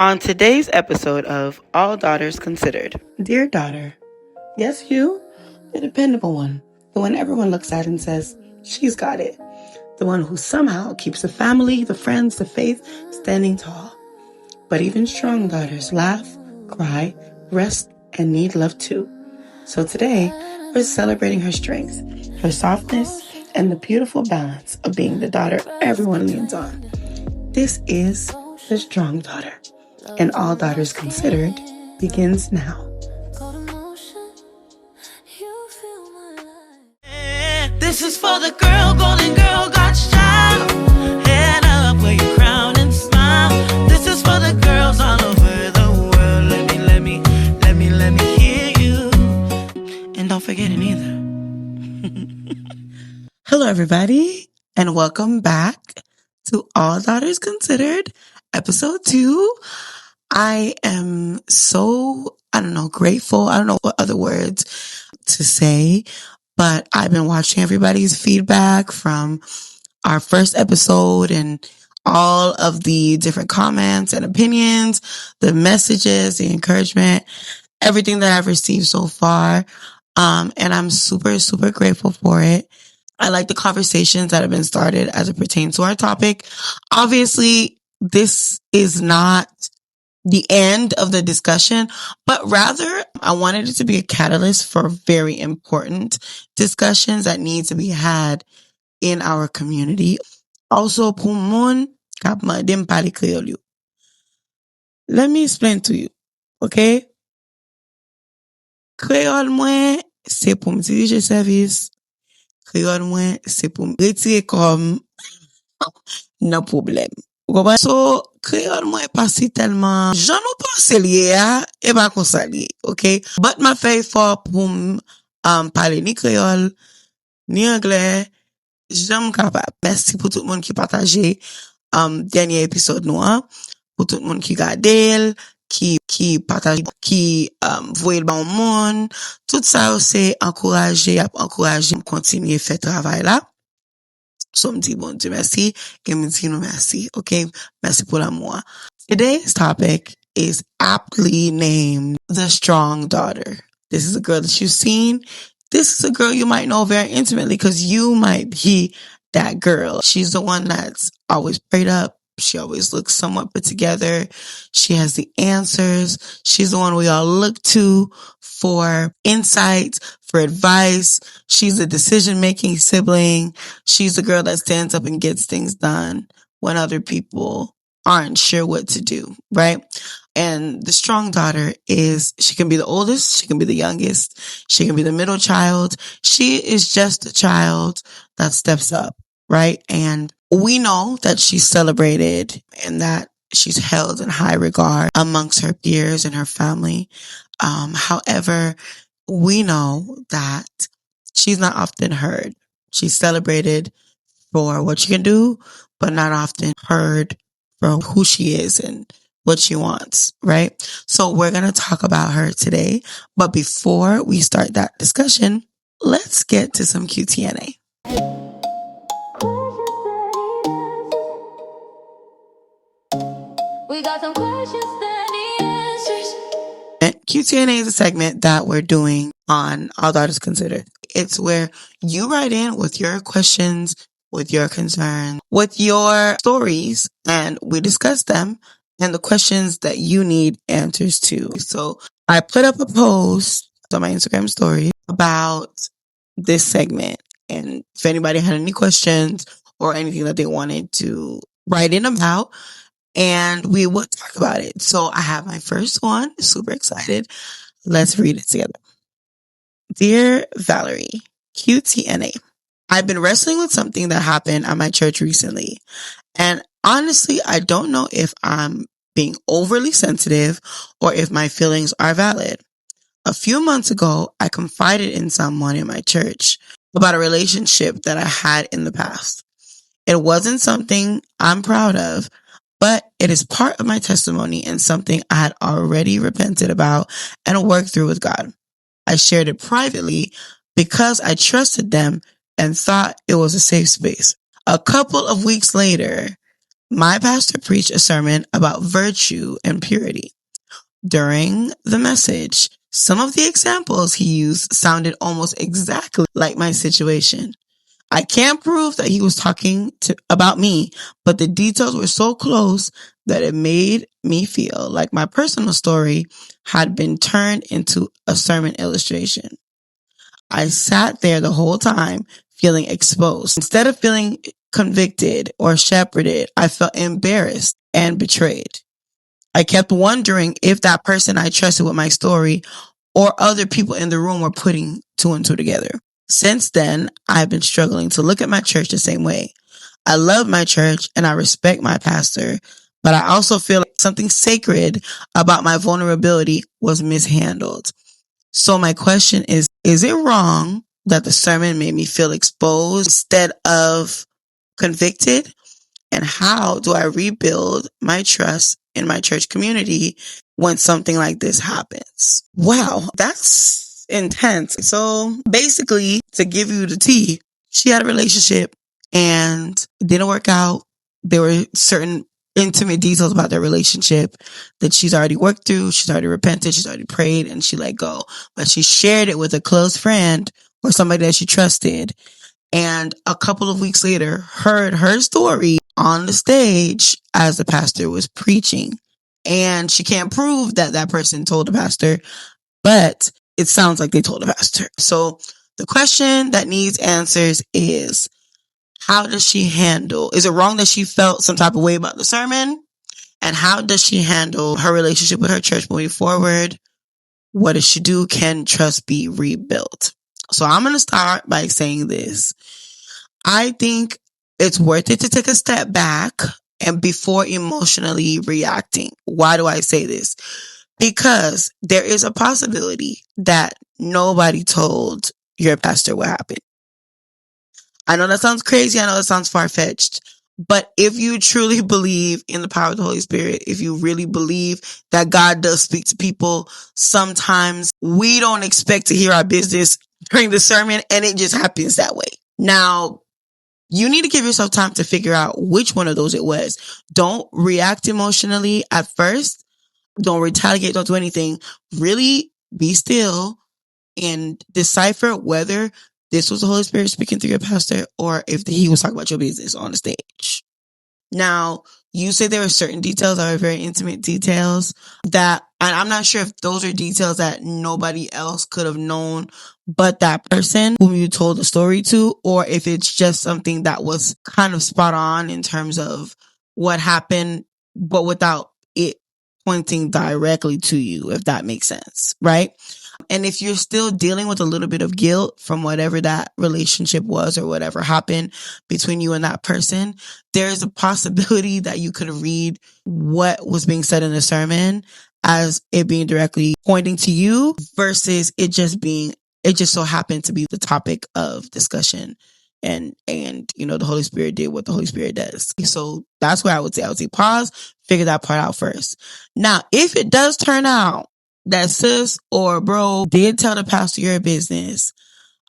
On today's episode of All Daughters Considered. Dear daughter, yes, you, the dependable one, the one everyone looks at and says, she's got it. The one who somehow keeps the family, the friends, the faith standing tall. But even strong daughters laugh, cry, rest, and need love too. So today, we're celebrating her strength, her softness, and the beautiful balance of being the daughter everyone leans on. This is the strong daughter, and All Daughters Considered begins now. This is for the girl, golden girl, God's child. Head up, wear your crown and smile. This is for the girls all over the world. Let me hear you. And don't forget it either. Hello, everybody, and welcome back to All Daughters Considered, episode 2. I am so, grateful. I don't know what other words to say, but I've been watching everybody's feedback from our first episode and all of the different comments and opinions, the messages, the encouragement, everything that I've received so far. And I'm super, super grateful for it. I like the conversations that have been started as it pertains to our topic. Obviously, this is not the end of the discussion, but rather I wanted it to be a catalyst for very important discussions that need to be had in our community. Also, pour moun kap mandem pale Creole yo. Let me explain to you, okay? Creole mwen, se pou m dirije servis. Creole mwen, se pou m retire kom nan problem. So, Creole mwen pasi telman, jan nou pense liye a, e ba konsa liye, okay? But ma fey for pou m pale ni Creole, ni Anglais, j'aime capable. Merci pour tout le monde qui partageait dernier épisode noir, pour tout le monde qui regardait, qui partage, qui voyait le bon monde. Tout ça c'est encourager à continuer faire travail là. So me dit bon Dieu merci et me dit nous merci. Okay? Merci pour l'amour. Today's topic is aptly named The Strong Daughter. This is a girl that you've seen. This is a girl you might know very intimately because you might be that girl. She's the one that's always prayed up. She always looks somewhat put together. She has the answers. She's the one we all look to for insights, for advice. She's a decision-making sibling. She's the girl that stands up and gets things done when other people aren't sure what to do, right? And the strong daughter is, she can be the oldest, she can be the youngest, she can be the middle child. She is just a child that steps up, right? And we know that she's celebrated and that she's held in high regard amongst her peers and her family. However, we know that she's not often heard. She's celebrated for what she can do, but not often heard for who she is and what she wants, right? So we're going to talk about her today. But before we start that discussion, let's get to some QTNA. We got some questions that need answers. And QTNA is a segment that we're doing on All Daughters Considered. It's where you write in with your questions, with your concerns, with your stories, and we discuss them and the questions that you need answers to. So I put up a post on my Instagram story about this segment. And if anybody had any questions or anything that they wanted to write in about, and we would talk about it. So I have my first one. Super excited. Let's read it together. Dear Valerie, QTNA. I've been wrestling with something that happened at my church recently. And honestly, I don't know if I'm being overly sensitive or if my feelings are valid. A few months ago, I confided in someone in my church about a relationship that I had in the past. It wasn't something I'm proud of, but it is part of my testimony and something I had already repented about and worked through with God. I shared it privately because I trusted them and thought it was a safe space. A couple of weeks later, My pastor preached a sermon about virtue and purity. During the message, some of the examples he used sounded almost exactly like my situation. I can't prove that he was talking about me, but the details were so close that it made me feel like my personal story had been turned into a sermon illustration. I sat there the whole time feeling exposed. Instead of feeling convicted or shepherded, I felt embarrassed and betrayed. I kept wondering if that person I trusted with my story or other people in the room were putting two and two together. Since then, I've been struggling to look at my church the same way. I love my church and I respect my pastor, but I also feel like something sacred about my vulnerability was mishandled. So my question is it wrong that the sermon made me feel exposed instead of convicted? And how do I rebuild my trust in my church community when something like this happens? Wow, that's intense. So basically, to give you the tea, she had a relationship and it didn't work out. There were certain intimate details about their relationship that she's already worked through. She's already repented. She's already prayed and she let go. But she shared it with a close friend or somebody that she trusted. And a couple of weeks later, heard her story on the stage as the pastor was preaching. And she can't prove that that person told the pastor, but it sounds like they told the pastor. So the question that needs answers is, how does she handle? Is it wrong that she felt some type of way about the sermon? And how does she handle her relationship with her church moving forward? What does she do? Can trust be rebuilt? So I'm going to start by saying this. I think it's worth it to take a step back and before emotionally reacting. Why do I say this? Because there is a possibility that nobody told your pastor what happened. I know that sounds crazy. I know that sounds far-fetched. But if you truly believe in the power of the Holy Spirit, if you really believe that God does speak to people, sometimes we don't expect to hear our business during the sermon and it just happens that way. Now, you need to give yourself time to figure out which one of those it was. Don't react emotionally at first. Don't retaliate. Don't do anything. Really be still and decipher whether this was the Holy Spirit speaking through your pastor or if he was talking about your business on the stage. Now, you said there were certain details that are very intimate details that, and I'm not sure if those are details that nobody else could have known but that person whom you told the story to, or if it's just something that was kind of spot on in terms of what happened, but without it pointing directly to you, if that makes sense, right? And if you're still dealing with a little bit of guilt from whatever that relationship was or whatever happened between you and that person, there's a possibility that you could read what was being said in the sermon as it being directly pointing to you versus it just so happened to be the topic of discussion. And the Holy Spirit did what the Holy Spirit does. So that's where I would say pause, figure that part out first. Now, if it does turn out that sis or bro did tell the pastor your business,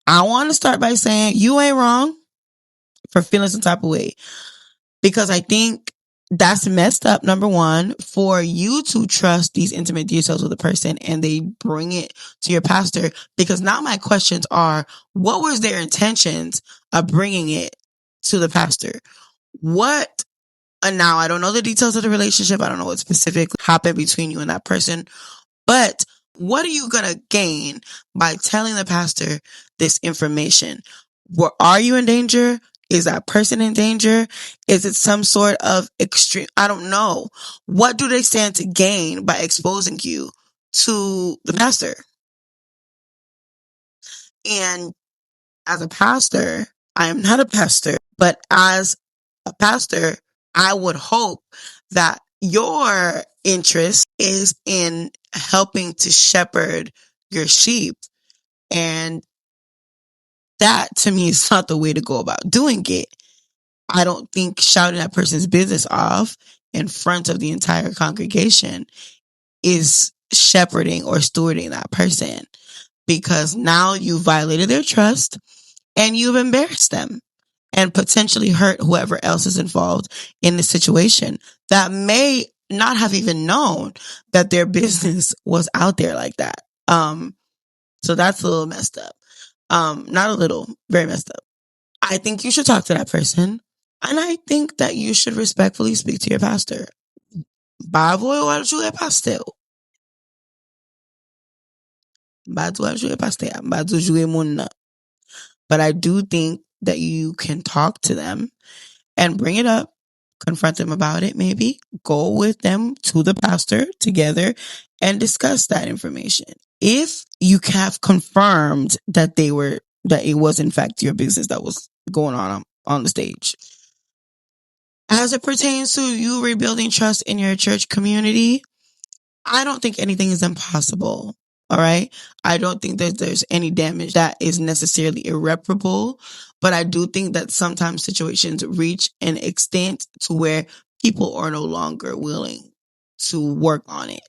I want to start by saying you ain't wrong for feeling some type of way, because I think that's messed up, number one, for you to trust these intimate details with a person and they bring it to your pastor. Because now my questions are, what was their intentions of bringing it to the pastor? And now I don't know the details of the relationship. I don't know what specifically happened between you and that person. But what are you going to gain by telling the pastor this information? Are you in danger? Is that person in danger? Is it some sort of extreme? I don't know. What do they stand to gain by exposing you to the pastor? And as a pastor, I am not a pastor, but as a pastor, I would hope that your interest is in helping to shepherd your sheep. And that to me is not the way to go about doing it. I don't think shouting that person's business off in front of the entire congregation is shepherding or stewarding that person, because now you violated their trust and you've embarrassed them. and potentially hurt whoever else is involved in the situation that may not have even known that their business was out there like that. So that's a little messed up. Not a little, very messed up. I think you should talk to that person. And I think that you should respectfully speak to your pastor. Bavoy wala jouer pasteur. Badu wala jouer pasteur. Badu jouer moun nan. But I do think that you can talk to them and bring it up, confront them about it, maybe go with them to the pastor together and discuss that information. If you have confirmed that it was in fact your business that was going on the stage. As it pertains to you rebuilding trust in your church community, I don't think anything is impossible. All right. I don't think that there's any damage that is necessarily irreparable, but I do think that sometimes situations reach an extent to where people are no longer willing to work on it.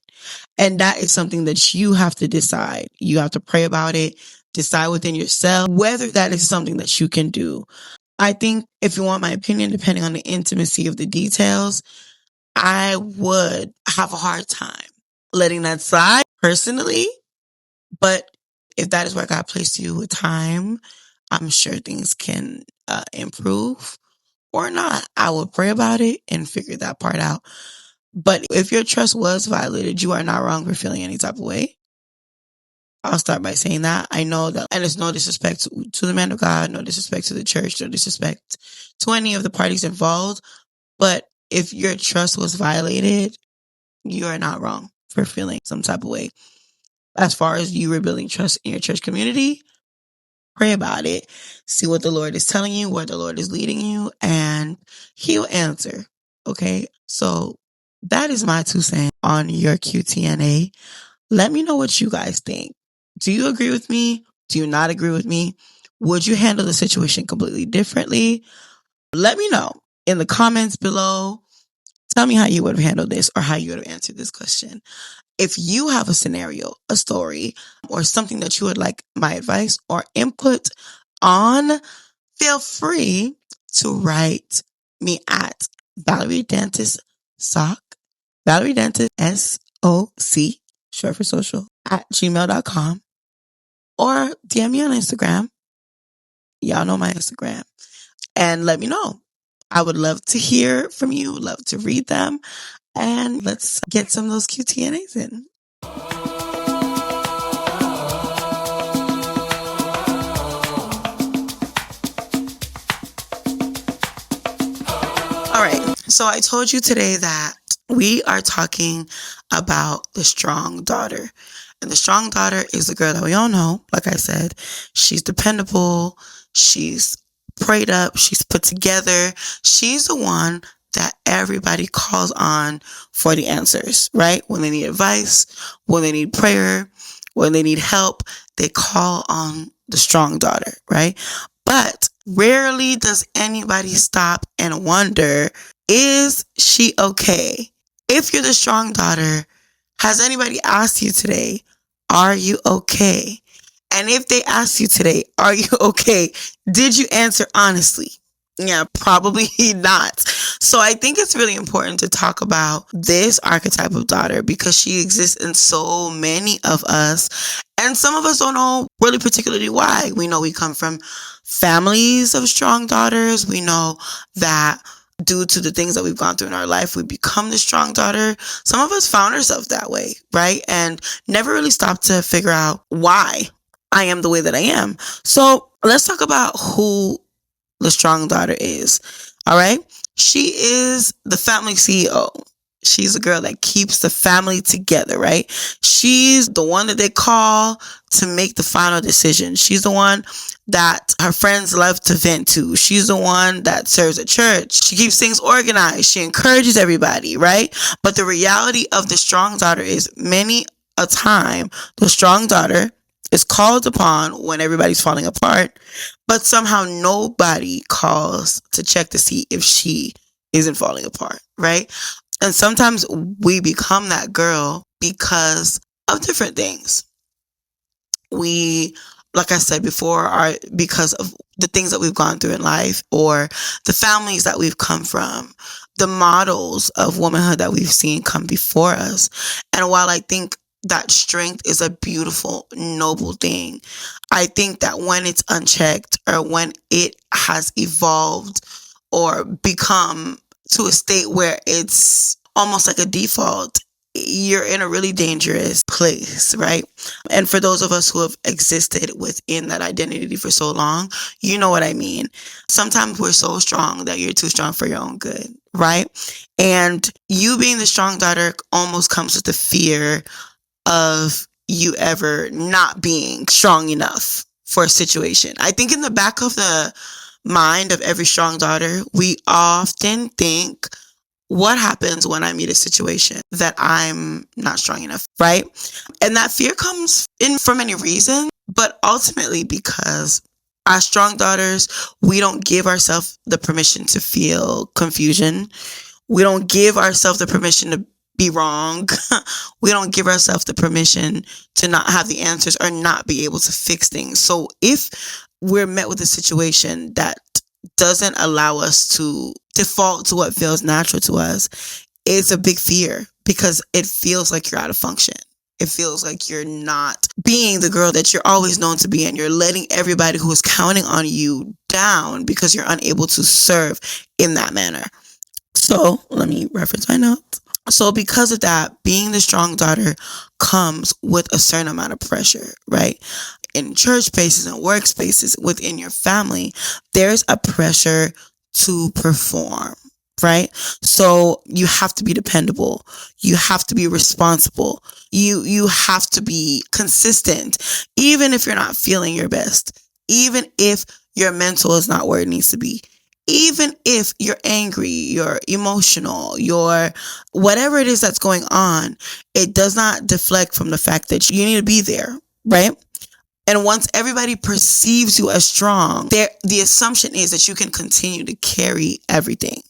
And that is something that you have to decide. You have to pray about it, decide within yourself whether that is something that you can do. I think if you want my opinion, depending on the intimacy of the details, I would have a hard time letting that slide personally. But if that is where God placed you with time, I'm sure things can improve or not. I will pray about it and figure that part out. But if your trust was violated, you are not wrong for feeling any type of way. I'll start by saying that. I know that, and it's no disrespect to the man of God, no disrespect to the church, no disrespect to any of the parties involved. But if your trust was violated, you are not wrong for feeling some type of way. As far as you rebuilding trust in your church community, pray about it. See what the Lord is telling you, where the Lord is leading you, and He'll answer. Okay? So that is my 2 cents on your QTNA. Let me know what you guys think. Do you agree with me? Do you not agree with me? Would you handle the situation completely differently? Let me know in the comments below. Tell me how you would have handled this or how you would have answered this question. If you have a scenario, a story, or something that you would like my advice or input on, feel free to write me at Valerie Dentist Sock, Valerie Dentist SOC, short for social, at gmail.com, or DM me on Instagram. Y'all know my Instagram. And let me know. I would love to hear from you, love to read them, and let's get some of those QTNAs in. All right. So I told you today that we are talking about the strong daughter. And the strong daughter is the girl that we all know. Like I said, she's dependable. She's prayed up. She's put together. She's the one that everybody calls on for the answers, right? When they need advice, when they need prayer, when they need help, they call on the strong daughter, right? But rarely does anybody stop and wonder, is she okay? If you're the strong daughter, has anybody asked you today, are you okay? And if they ask you today, are you okay? Did you answer honestly? Yeah, probably not. So I think it's really important to talk about this archetype of daughter because she exists in so many of us. And some of us don't know really particularly why. We know we come from families of strong daughters. We know that due to the things that we've gone through in our life, we become the strong daughter. Some of us found ourselves that way, right? And never really stopped to figure out why I am the way that I am. So let's talk about who the strong daughter is. All right. She is the family CEO. She's a girl that keeps the family together, right? She's the one that they call to make the final decision. She's the one that her friends love to vent to. She's the one that serves at church. She keeps things organized. She encourages everybody, right? But the reality of the strong daughter is many a time, the strong daughter is called upon when everybody's falling apart, but somehow nobody calls to check to see if she isn't falling apart, right? And sometimes we become that girl because of different things. We like I said before, are because of the things that we've gone through in life or the families that we've come from, the models of womanhood that we've seen come before us. And while I think that strength is a beautiful, noble thing, I think that when it's unchecked or when it has evolved or become to a state where it's almost like a default, you're in a really dangerous place, right? And for those of us who have existed within that identity for so long, you know what I mean. Sometimes we're so strong that you're too strong for your own good, right? And you being the strong daughter almost comes with the fear of you ever not being strong enough for a situation. I think in the back of the mind of every strong daughter, we often think, what happens when I meet a situation that I'm not strong enough, right? And that fear comes in for many reasons, but ultimately because as strong daughters, we don't give ourselves the permission to feel confusion. We don't give ourselves the permission to be wrong. We don't give ourselves the permission to not have the answers or not be able to fix things. So if we're met with a situation that doesn't allow us to default to what feels natural to us, it's a big fear because it feels like you're out of function. It feels like you're not being the girl that you're always known to be, and you're letting everybody who is counting on you down because you're unable to serve in that manner. So let me reference my notes. So because of that, being the strong daughter comes with a certain amount of pressure, right? In church spaces and workspaces within your family, there's a pressure to perform, right? So you have to be dependable. You have to be responsible. You have to be consistent, even if you're not feeling your best, even if your mental is not where it needs to be. Even if you're angry, you're emotional, you're whatever it is that's going on, it does not deflect from the fact that you need to be there, right? And once everybody perceives you as strong, the assumption is that you can continue to carry everything,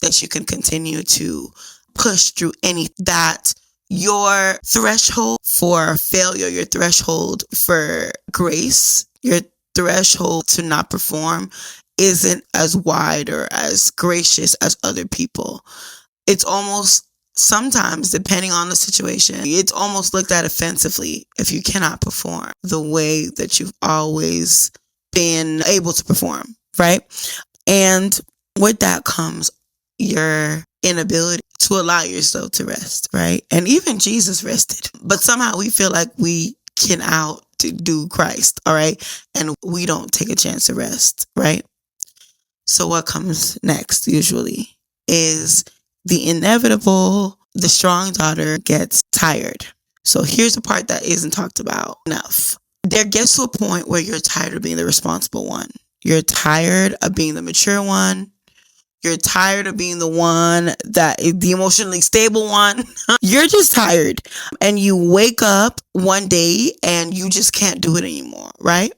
that you can continue to push through that your threshold for failure, your threshold for grace, your threshold to not perform isn't as wide or as gracious as other people. It's almost sometimes, depending on the situation, it's almost looked at offensively if you cannot perform the way that you've always been able to perform, right? And with that comes your inability to allow yourself to rest, right? And even Jesus rested, but somehow we feel like we can outdo Christ, all right? And we don't take a chance to rest, right? So what comes next usually is the inevitable, the strong daughter gets tired. So here's the part that isn't talked about enough. There gets to a point where you're tired of being the responsible one. You're tired of being the mature one. You're tired of being the one that is the emotionally stable one. You're just tired. And you wake up one day and you just can't do it anymore, right?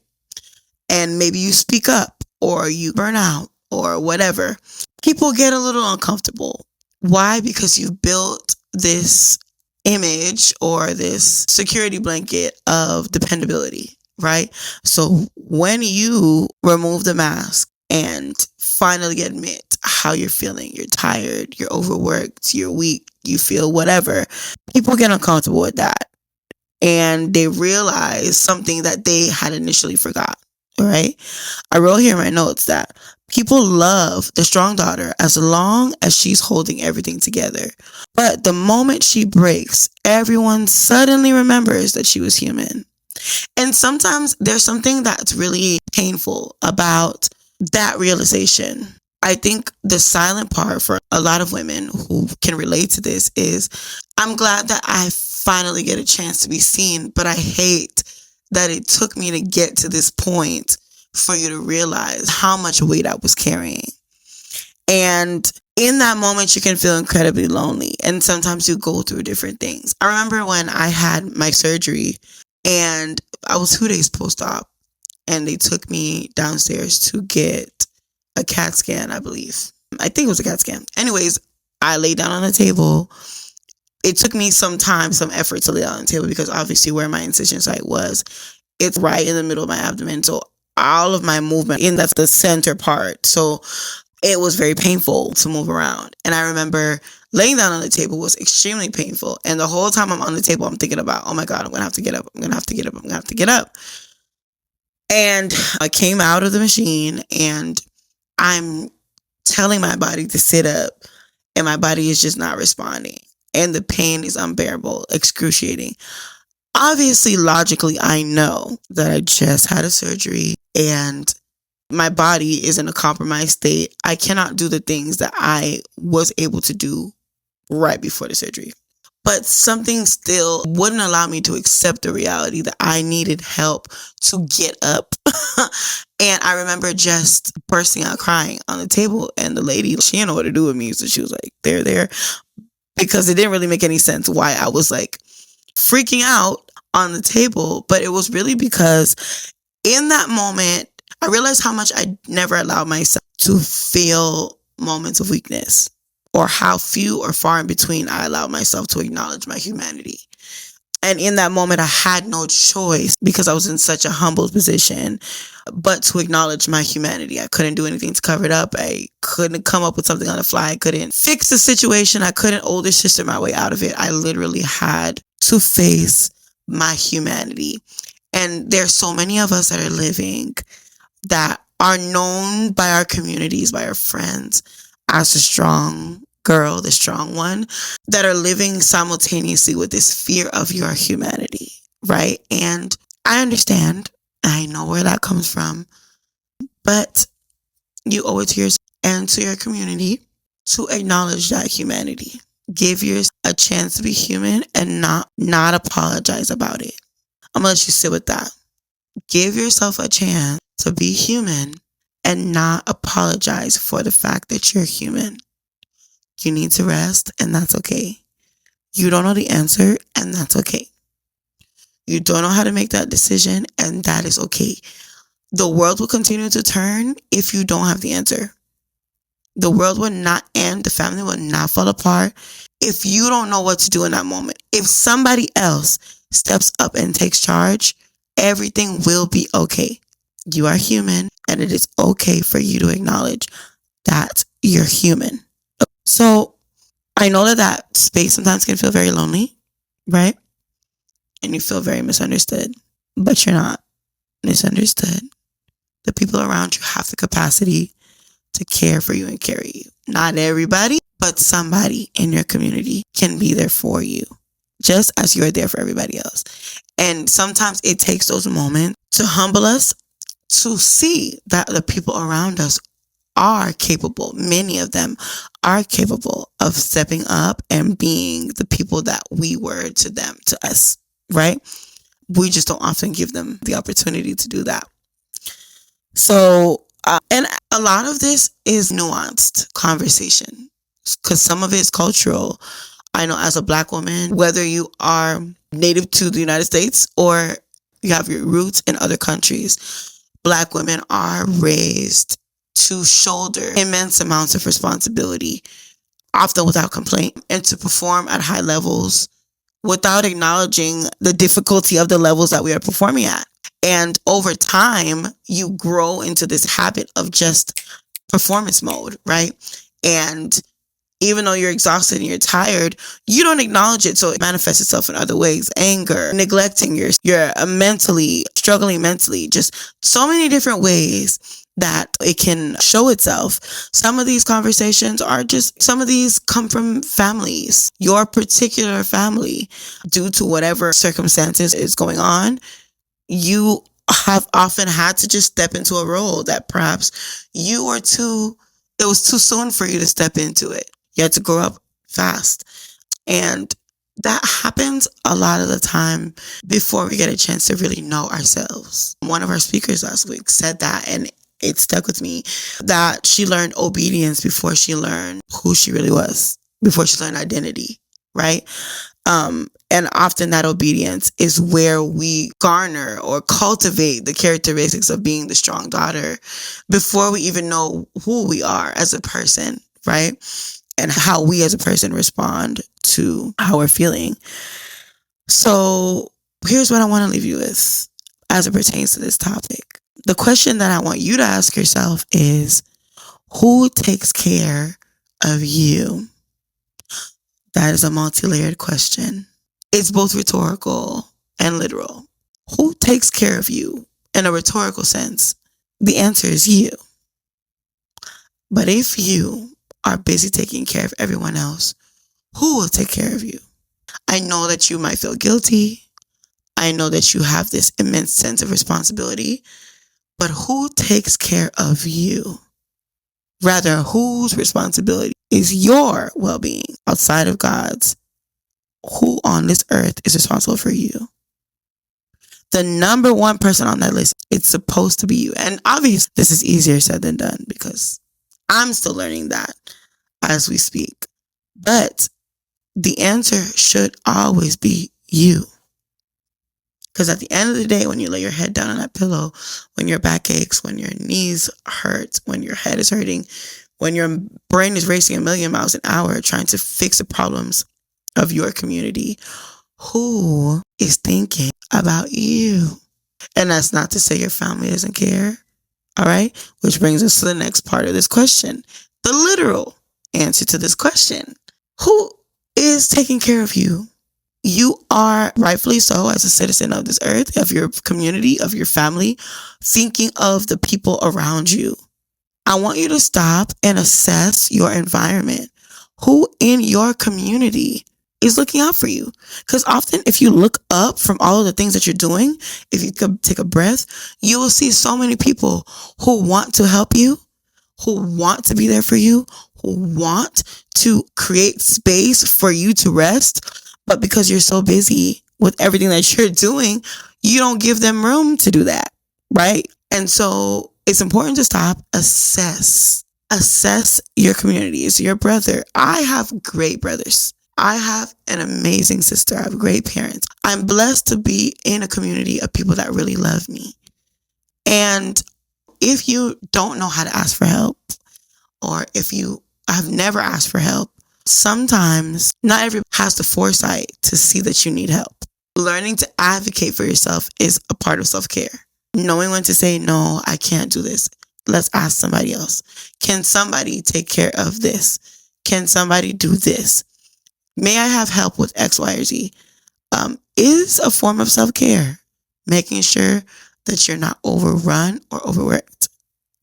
And maybe you speak up or you burn out or whatever. People get a little uncomfortable. Why? Because you've built this image or this security blanket of dependability, right? So when you remove the mask and finally admit how you're feeling, you're tired, you're overworked, you're weak, you feel whatever, people get uncomfortable with that. And they realize something that they had initially forgot, right? I wrote here in my notes that people love the strong daughter as long as she's holding everything together. But the moment she breaks, everyone suddenly remembers that she was human. And sometimes there's something that's really painful about that realization. I think the silent part for a lot of women who can relate to this is, I'm glad that I finally get a chance to be seen, but I hate that it took me to get to this point for you to realize how much weight I was carrying. And in that moment, you can feel incredibly lonely. And sometimes you go through different things. I remember when I had my surgery and I was 2 days post-op and they took me downstairs to get a CAT scan, I believe. I think it was a CAT scan. Anyways, I laid down on the table. It took me some time, some effort to lay down on the table because obviously where my incision site was, It's right in the middle of my abdomen. So all of my movement in that's the center part. So it was very painful to move around. And I remember laying down on the table was extremely painful. And the whole time I'm on the table, I'm thinking about, oh my God, I'm going to have to get up. I'm going to have to get up. I'm going to have to get up. And I came out of the machine and I'm telling my body to sit up and my body is just not responding. And the pain is unbearable, excruciating. Obviously, logically, I know that I just had a surgery and my body is in a compromised state. I cannot do the things that I was able to do right before the surgery. But something still wouldn't allow me to accept the reality that I needed help to get up. And I remember just bursting out crying on the table. And the lady, she didn't know what to do with me. So she was like, there. Because it didn't really make any sense why I was like freaking out on the table. But it was really because in that moment, I realized how much I never allowed myself to feel moments of weakness, or how few or far in between I allowed myself to acknowledge my humanity. And in that moment, I had no choice because I was in such a humble position, but to acknowledge my humanity. I couldn't do anything to cover it up. I couldn't come up with something on the fly. I couldn't fix the situation. I couldn't older sister my way out of it. I literally had to face my humanity. And there's so many of us that are living that are known by our communities, by our friends, as the strong girl, the strong one, that are living simultaneously with this fear of your humanity, right? And I understand. I know where that comes from. But you owe it to yourself and to your community to acknowledge that humanity. Give yourself a chance to be human and not apologize about it. I'm going to let you sit with that. Give yourself a chance to be human and not apologize for the fact that you're human. You need to rest, and that's okay. You don't know the answer, and that's okay. You don't know how to make that decision, and that is okay. The world will continue to turn if you don't have the answer. The world will not end. The family will not fall apart if you don't know what to do in that moment. If somebody else steps up and takes charge, everything will be okay. You are human, and it is okay for you to acknowledge that you're human. So I know that space sometimes can feel very lonely, right? And you feel very misunderstood, but you're not misunderstood. The people around you have the capacity to care for you and carry you. Not everybody, but somebody in your community can be there for you, just as you're there for everybody else. And sometimes it takes those moments to humble us, to see that the people around us are capable. Many of them are capable of stepping up and being the people that we were to them, to us, right? We just don't often give them the opportunity to do that. So, and a lot of this is nuanced conversation because some of it is cultural. I know as a Black woman, whether you are native to the United States or you have your roots in other countries, Black women are raised to shoulder immense amounts of responsibility, often without complaint, and to perform at high levels without acknowledging the difficulty of the levels that we are performing at. And over time, you grow into this habit of just performance mode, right? And even though you're exhausted and you're tired, you don't acknowledge it. So it manifests itself in other ways. Anger, neglecting you're mentally, struggling mentally, just so many different ways that it can show itself. Some of these conversations are just, some of these come from families, your particular family, due to whatever circumstances is going on. You have often had to just step into a role that perhaps it was too soon for you to step into it. You had to grow up fast. And that happens a lot of the time before we get a chance to really know ourselves. One of our speakers last week said that, and it stuck with me, that she learned obedience before she learned who she really was, before she learned identity, right? And often that obedience is where we garner or cultivate the characteristics of being the strong daughter before we even know who we are as a person, right? And how we as a person respond to how we're feeling. So here's what I want to leave you with. as it pertains to this topic. The question that I want you to ask yourself is, who takes care of you? That is a multi-layered question. It's both rhetorical and literal. Who takes care of you in a rhetorical sense? The answer is you. But if you are busy taking care of everyone else, who will take care of you? I know that you might feel guilty. I know that you have this immense sense of responsibility, but who takes care of you? Rather, whose responsibility is your well-being outside of God's? Who on this earth is responsible for you? The number one person on that list, it's supposed to be you. And obviously, this is easier said than done because I'm still learning that as we speak. But the answer should always be you. Because at the end of the day, when you lay your head down on that pillow, when your back aches, when your knees hurt, when your head is hurting, when your brain is racing a million miles an hour trying to fix the problems of your community, who is thinking about you? And that's not to say your family doesn't care. All right? Which brings us to the next part of this question. The literal answer to this question. Who is taking care of you? You are rightfully so, as a citizen of this earth, of your community, of your family, thinking of the people around you. I want you to stop and assess your environment. Who in your community is looking out for you? Because often if you look up from all of the things that you're doing, if you could take a breath, you will see so many people who want to help you, who want to be there for you, who want to create space for you to rest. But because you're so busy with everything that you're doing, you don't give them room to do that, right? And so it's important to stop, assess your communities, your brother. I have great brothers. I have an amazing sister. I have great parents. I'm blessed to be in a community of people that really love me. And if you don't know how to ask for help, or if you have never asked for help, sometimes not everybody has the foresight to see that you need help. Learning to advocate for yourself is a part of self-care. Knowing when to say, no, I can't do this. Let's ask somebody else. Can somebody take care of this? Can somebody do this? May I have help with X, Y, or Z? Is a form of self-care. Making sure that you're not overrun or overworked,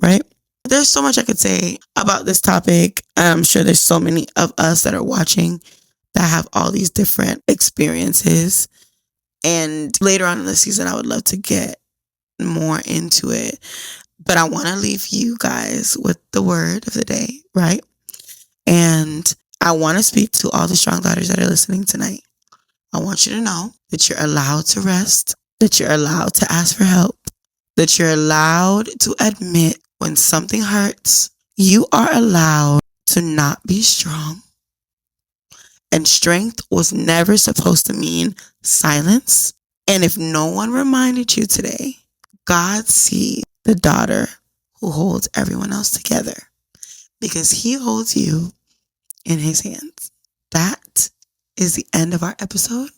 right? There's so much I could say about this topic. I'm sure there's so many of us that are watching that have all these different experiences. And later on in the season, I would love to get more into it. But I want to leave you guys with the word of the day, right? And I want to speak to all the strong daughters that are listening tonight. I want you to know that you're allowed to rest, that you're allowed to ask for help, that you're allowed to admit when something hurts. You are allowed to not be strong. And strength was never supposed to mean silence. And if no one reminded you today, God sees the daughter who holds everyone else together because he holds you in his hands. That is the end of our episode.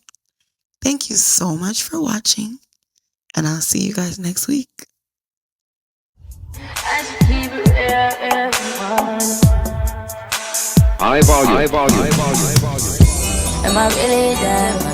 Thank you so much for watching, and I'll see you guys next week. High volume. Am I really that?